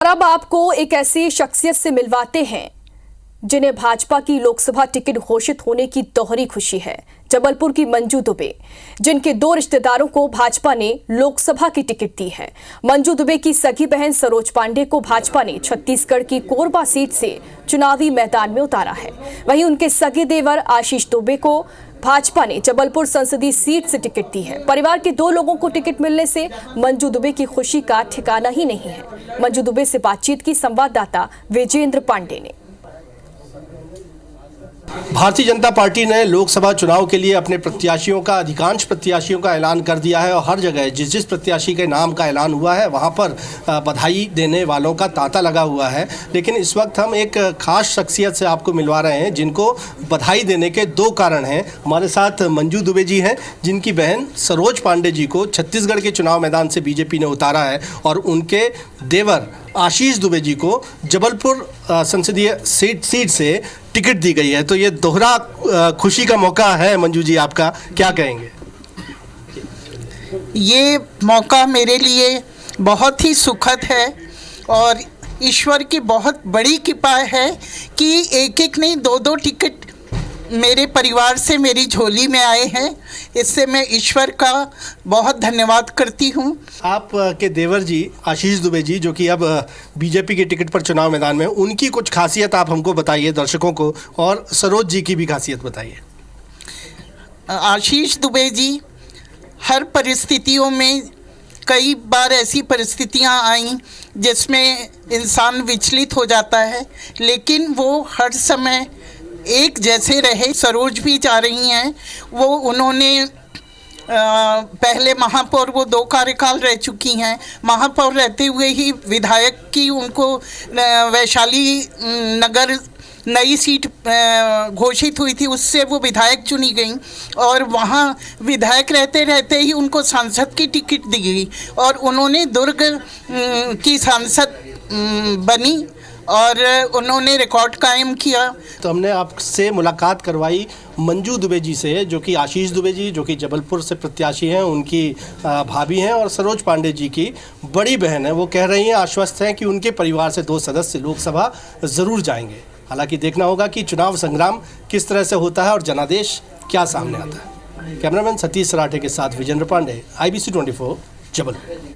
और अब आपको एक ऐसी शख्सियत से मिलवाते हैं जिन्हें भाजपा की लोकसभा टिकट घोषित होने की दोहरी खुशी है। जबलपुर की मंजू दुबे, जिनके दो रिश्तेदारों को भाजपा ने लोकसभा की टिकट दी है। मंजू दुबे की सगी बहन सरोज पांडे को भाजपा ने छत्तीसगढ़ की कोरबा सीट से चुनावी मैदान में उतारा है। वहीं उनके सगे देवर आशीष दुबे को भाजपा ने जबलपुर संसदीय सीट से टिकट दी है। परिवार के दो लोगों को टिकट मिलने से मंजू दुबे की खुशी का ठिकाना ही नहीं है। मंजू दुबे से बातचीत की संवाददाता विजेंद्र पांडे ने। भारतीय जनता पार्टी ने लोकसभा चुनाव के लिए अपने प्रत्याशियों का, अधिकांश प्रत्याशियों का ऐलान कर दिया है और हर जगह जिस जिस प्रत्याशी के नाम का ऐलान हुआ है वहां पर बधाई देने वालों का तांता लगा हुआ है। लेकिन इस वक्त हम एक खास शख्सियत से आपको मिलवा रहे हैं जिनको बधाई देने के दो कारण हैं। हमारे साथ मंजू दुबे जी हैं, जिनकी बहन सरोज पांडे जी को छत्तीसगढ़ के चुनाव मैदान से बीजेपी ने उतारा है और उनके देवर आशीष दुबे जी को जबलपुर संसदीय सीट से टिकट दी गई है। तो ये दोहरा खुशी का मौका है। मंजू जी, आपका क्या कहेंगे? ये मौका मेरे लिए बहुत ही सुखद है और ईश्वर की बहुत बड़ी कृपा है कि एक एक नहीं दो टिकट मेरे परिवार से मेरी झोली में आए हैं। इससे मैं ईश्वर का बहुत धन्यवाद करती हूँ। आप के देवर जी आशीष दुबे जी, जो कि अब बीजेपी के टिकट पर चुनाव मैदान में, उनकी कुछ खासियत आप हमको बताइए, दर्शकों को, और सरोज जी की भी खासियत बताइए। आशीष दुबे जी हर परिस्थितियों में, कई बार ऐसी परिस्थितियाँ आई जिसमें इंसान विचलित हो जाता है, लेकिन वो हर समय एक जैसे रहे। सरोज भी जा रही हैं, वो उन्होंने पहले महापौर, वो 2 कार्यकाल रह चुकी हैं। महापौर रहते हुए ही विधायक की उनको वैशाली नगर नई सीट घोषित हुई थी, उससे वो विधायक चुनी गई और वहाँ विधायक रहते रहते ही उनको सांसद की टिकट दी गई और उन्होंने दुर्ग की सांसद बनी और उन्होंने रिकॉर्ड कायम किया। तो हमने आपसे मुलाकात करवाई मंजू दुबे जी से, जो कि आशीष दुबे जी, जो कि जबलपुर से प्रत्याशी हैं, उनकी भाभी हैं, और सरोज पांडे जी की बड़ी बहन है। वो कह रही हैं, आश्वस्त हैं कि उनके परिवार से 2 सदस्य लोकसभा ज़रूर जाएंगे। हालांकि देखना होगा कि चुनाव संग्राम किस तरह से होता है और जनादेश क्या सामने आता है। कैमरामैन सतीश सराठे के साथ विजेंद्र पांडे, IBC 24, जबलपुर।